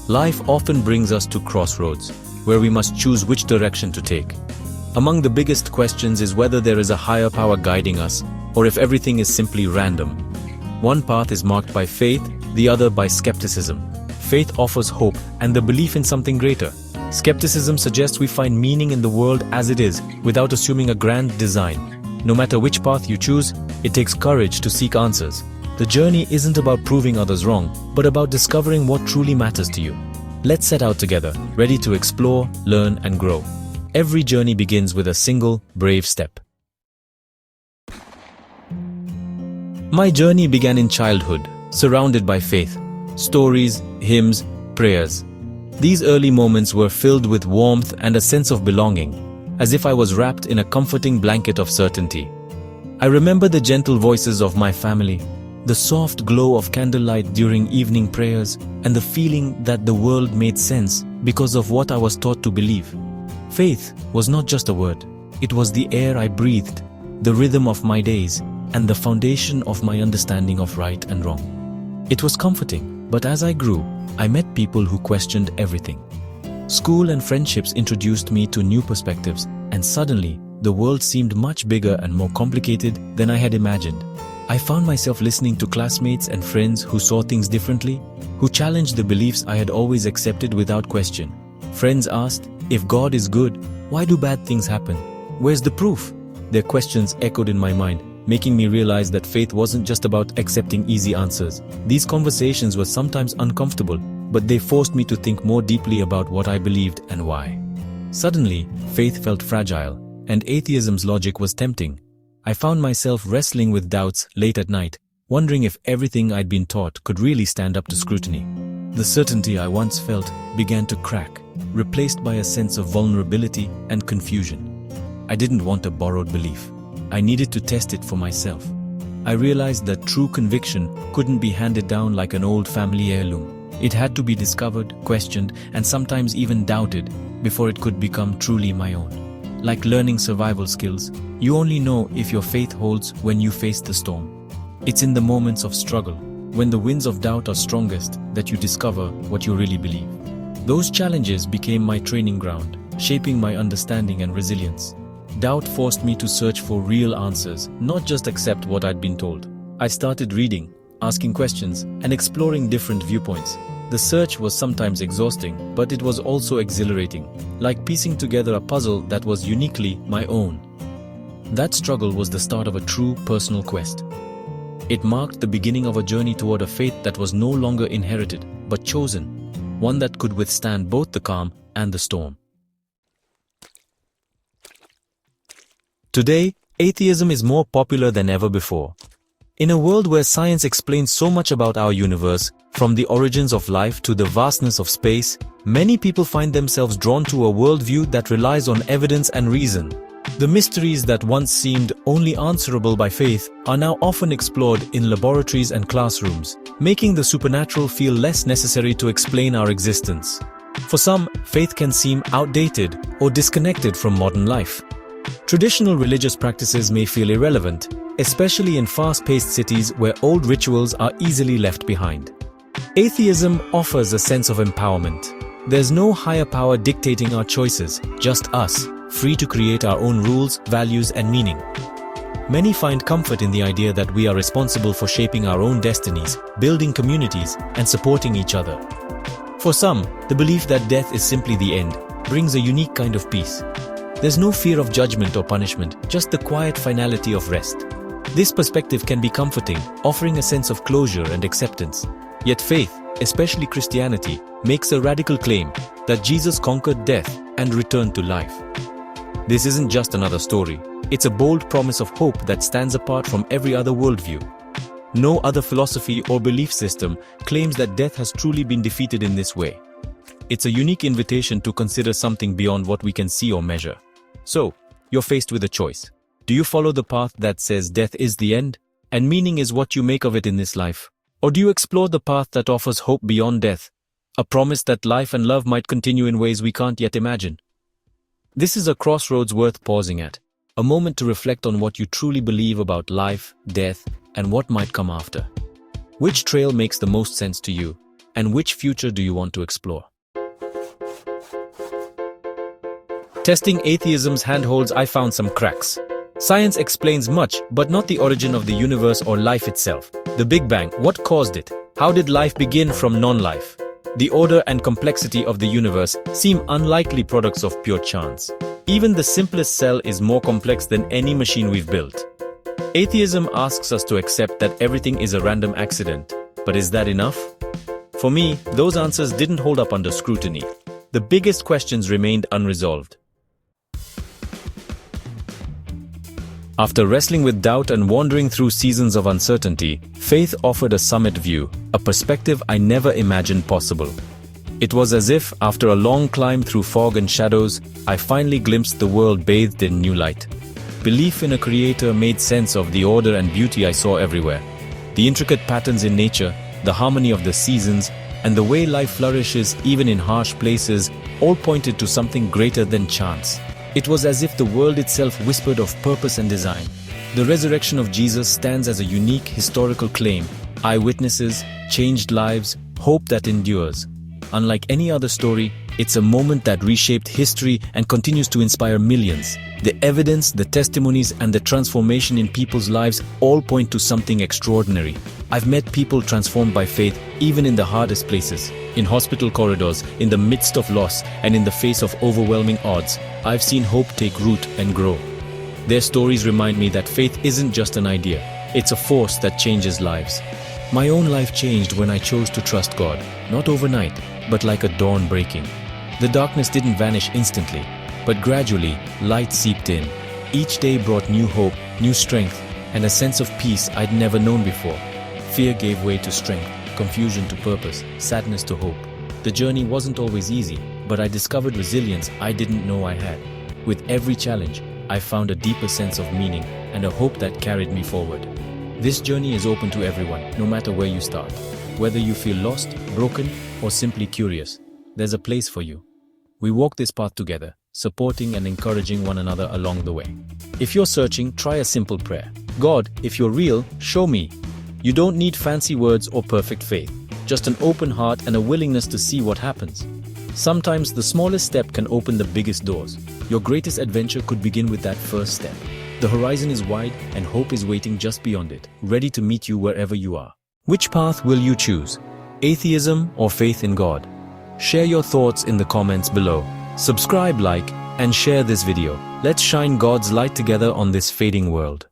Life often brings us to crossroads, where we must choose which direction to take. Among the biggest questions is whether there is a higher power guiding us, or if everything is simply random. One path is marked by faith, the other by skepticism. Faith offers hope and the belief in something greater. Skepticism suggests we find meaning in the world as it is, without assuming a grand design. No matter which path you choose, it takes courage to seek answers. The journey isn't about proving others wrong, but about discovering what truly matters to you. Let's set out together, ready to explore, learn, and grow. Every journey begins with a single, brave step. My journey began in childhood, surrounded by faith. Stories, hymns, prayers. These early moments were filled with warmth and a sense of belonging, as if I was wrapped in a comforting blanket of certainty. I remember the gentle voices of my family, the soft glow of candlelight during evening prayers, and the feeling that the world made sense because of what I was taught to believe. Faith was not just a word, it was the air I breathed, the rhythm of my days, and the foundation of my understanding of right and wrong. It was comforting, but as I grew, I met people who questioned everything. School and friendships introduced me to new perspectives, and suddenly, the world seemed much bigger and more complicated than I had imagined. I found myself listening to classmates and friends who saw things differently, who challenged the beliefs I had always accepted without question. Friends asked, "If God is good, why do bad things happen? Where's the proof?" Their questions echoed in my mind, making me realize that faith wasn't just about accepting easy answers. These conversations were sometimes uncomfortable, but they forced me to think more deeply about what I believed and why. Suddenly, faith felt fragile, and atheism's logic was tempting. I found myself wrestling with doubts late at night, wondering if everything I'd been taught could really stand up to scrutiny. The certainty I once felt began to crack, replaced by a sense of vulnerability and confusion. I didn't want a borrowed belief. I needed to test it for myself. I realized that true conviction couldn't be handed down like an old family heirloom. It had to be discovered, questioned, and sometimes even doubted before it could become truly my own. Like learning survival skills, you only know if your faith holds when you face the storm. It's in the moments of struggle, when the winds of doubt are strongest, that you discover what you really believe. Those challenges became my training ground, shaping my understanding and resilience. Doubt forced me to search for real answers, not just accept what I'd been told. I started reading, asking questions, and exploring different viewpoints. The search was sometimes exhausting, but it was also exhilarating, like piecing together a puzzle that was uniquely my own. That struggle was the start of a true personal quest. It marked the beginning of a journey toward a faith that was no longer inherited, but chosen, one that could withstand both the calm and the storm. Today, atheism is more popular than ever before. In a world where science explains so much about our universe, from the origins of life to the vastness of space, many people find themselves drawn to a worldview that relies on evidence and reason. The mysteries that once seemed only answerable by faith are now often explored in laboratories and classrooms, making the supernatural feel less necessary to explain our existence. For some, faith can seem outdated or disconnected from modern life. Traditional religious practices may feel irrelevant, especially in fast-paced cities where old rituals are easily left behind. Atheism offers a sense of empowerment. There's no higher power dictating our choices, just us, free to create our own rules, values, and meaning. Many find comfort in the idea that we are responsible for shaping our own destinies, building communities, and supporting each other. For some, the belief that death is simply the end brings a unique kind of peace. There's no fear of judgment or punishment, just the quiet finality of rest. This perspective can be comforting, offering a sense of closure and acceptance. Yet faith, especially Christianity, makes a radical claim that Jesus conquered death and returned to life. This isn't just another story. It's a bold promise of hope that stands apart from every other worldview. No other philosophy or belief system claims that death has truly been defeated in this way. It's a unique invitation to consider something beyond what we can see or measure. So, you're faced with a choice. Do you follow the path that says death is the end, and meaning is what you make of it in this life? Or do you explore the path that offers hope beyond death, a promise that life and love might continue in ways we can't yet imagine? This is a crossroads worth pausing at, a moment to reflect on what you truly believe about life, death, and what might come after. Which trail makes the most sense to you? And which future do you want to explore? Testing atheism's handholds, I found some cracks. Science explains much, but not the origin of the universe or life itself. The Big Bang, what caused it? How did life begin from non-life? The order and complexity of the universe seem unlikely products of pure chance. Even the simplest cell is more complex than any machine we've built. Atheism asks us to accept that everything is a random accident. But is that enough? For me, those answers didn't hold up under scrutiny. The biggest questions remained unresolved. After wrestling with doubt and wandering through seasons of uncertainty, faith offered a summit view, a perspective I never imagined possible. It was as if, after a long climb through fog and shadows, I finally glimpsed the world bathed in new light. Belief in a creator made sense of the order and beauty I saw everywhere. The intricate patterns in nature, the harmony of the seasons, and the way life flourishes even in harsh places all pointed to something greater than chance. It was as if the world itself whispered of purpose and design. The resurrection of Jesus stands as a unique historical claim. Eyewitnesses, changed lives, hope that endures. Unlike any other story, it's a moment that reshaped history and continues to inspire millions. The evidence, the testimonies, and the transformation in people's lives all point to something extraordinary. I've met people transformed by faith even in the hardest places. In hospital corridors, in the midst of loss, and in the face of overwhelming odds, I've seen hope take root and grow. Their stories remind me that faith isn't just an idea, it's a force that changes lives. My own life changed when I chose to trust God, not overnight, but like a dawn breaking. The darkness didn't vanish instantly, but gradually, light seeped in. Each day brought new hope, new strength, and a sense of peace I'd never known before. Fear gave way to strength, confusion to purpose, sadness to hope. The journey wasn't always easy, but I discovered resilience I didn't know I had. With every challenge, I found a deeper sense of meaning and a hope that carried me forward. This journey is open to everyone, no matter where you start. Whether you feel lost, broken, or simply curious, there's a place for you. We walk this path together, supporting and encouraging one another along the way. If you're searching, try a simple prayer. God, if you're real, show me. You don't need fancy words or perfect faith, just an open heart and a willingness to see what happens. Sometimes the smallest step can open the biggest doors. Your greatest adventure could begin with that first step. The horizon is wide and hope is waiting just beyond it, ready to meet you wherever you are. Which path will you choose? Atheism or faith in God? Share your thoughts in the comments below. Subscribe, like, and share this video. Let's shine God's light together on this fading world.